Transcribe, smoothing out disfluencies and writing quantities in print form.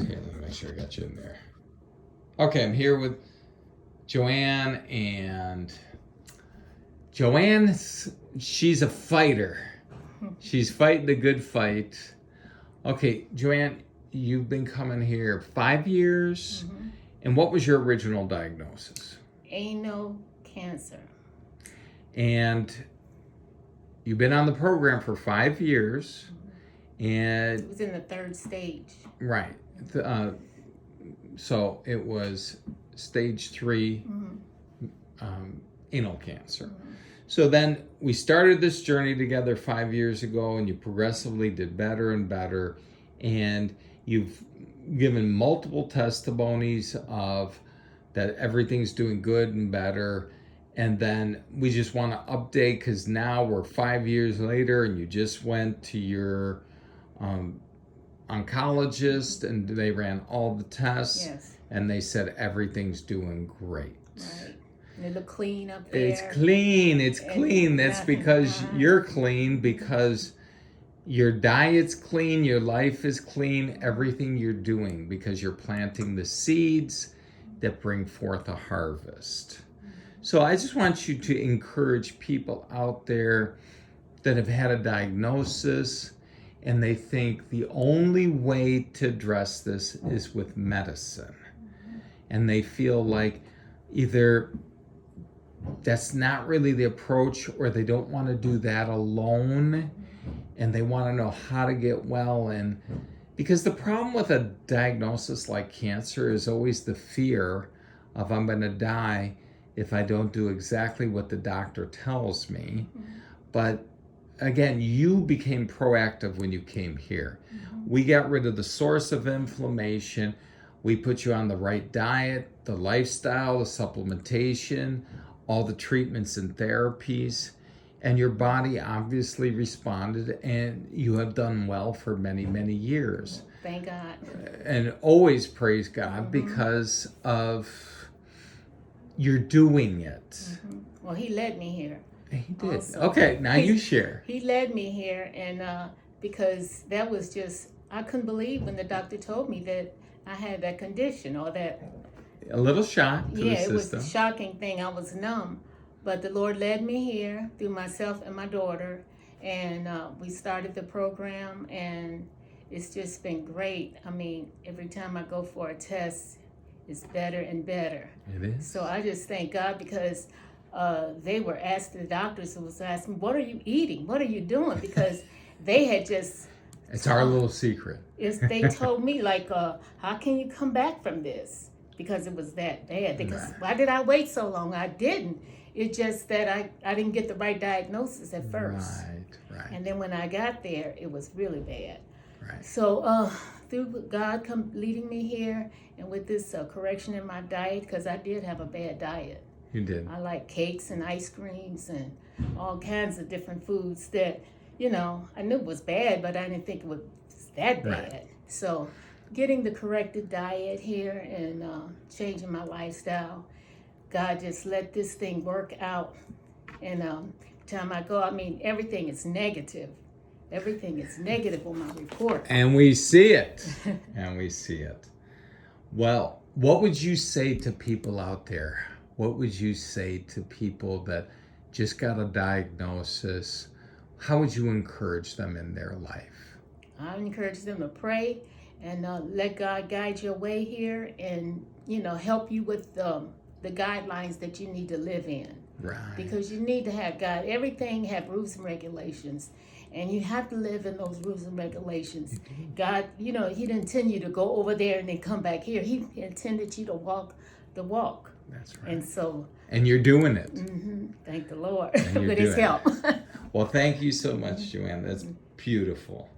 Okay, let me make sure I got you in there. Okay, I'm here with Joanne, and Joanne, she's a fighter. She's fighting the good fight. Okay, Joanne, you've been coming here 5 years, and what was your original diagnosis? Anal cancer. And you've been on the program for 5 years, and It was in the 3rd stage. right. So it was stage 3 anal cancer. So then we started this journey together 5 years ago, and you progressively did better and better. And you've given multiple testimonies of that everything's doing good and better. And then we just want to update because now we're 5 years later, and you just went to your oncologist, and they ran all the tests. Yes. And they said everything's doing great. Right. And it looked clean up there. It's clean. It's clean. That's because you're clean, because your diet's clean, your life is clean, everything you're doing, because you're planting the seeds that bring forth a harvest. So I just want you to encourage people out there that have had a diagnosis and they think the only way to address this is with medicine. And they feel like either that's not really the approach, or they don't want to do that alone, and they want to know how to get well. And because the problem with a diagnosis like cancer is always the fear of I'm going to die if I don't do exactly what the doctor tells me. But again, you became proactive when you came here. We got rid of the source of inflammation. We put you on the right diet, the lifestyle, the supplementation, all the treatments and therapies, and your body obviously responded, and you have done well for many, many years. Thank God. And always praise God because of you're doing it. Well, he led me here. He did. Also. Okay, now you share. He led me here, and because that was just, I couldn't believe when the doctor told me that I had that condition, or that. A little shock to the system. It was a shocking thing. I was numb. But the Lord led me here through myself and my daughter, and we started the program, and it's just been great. I mean, every time I go for a test, it's better and better. It is. So I just thank God, because they were asking, the doctors was asking, what are you eating? What are you doing? Because they had just... It's our little secret. They told me, like, how can you come back from this? Because it was that bad. Because why did I wait so long? I didn't. It's just that I didn't get the right diagnosis at first. Right. And then when I got there, it was really bad. Right. So through God leading me here, and with this correction in my diet, because I did have a bad diet. You did. I like cakes and ice creams and all kinds of different foods that, I knew it was bad, but I didn't think it was that bad. Right. So getting the corrected diet here and changing my lifestyle, God just let this thing work out. And time I go, everything is negative. Everything is negative on my report. And we see it. Well, what would you say to people out there? What would you say to people that just got a diagnosis? How would you encourage them in their life? I encourage them to pray and let God guide your way here, and help you with the guidelines that you need to live in. Right. Because you need to have God. Everything have rules and regulations, and you have to live in those rules and regulations. God, He didn't intend you to go over there and then come back here. He intended you to walk the walk. That's right. And so. And you're doing it. Thank the Lord with His help. Well, thank you so much, Joanne. That's beautiful.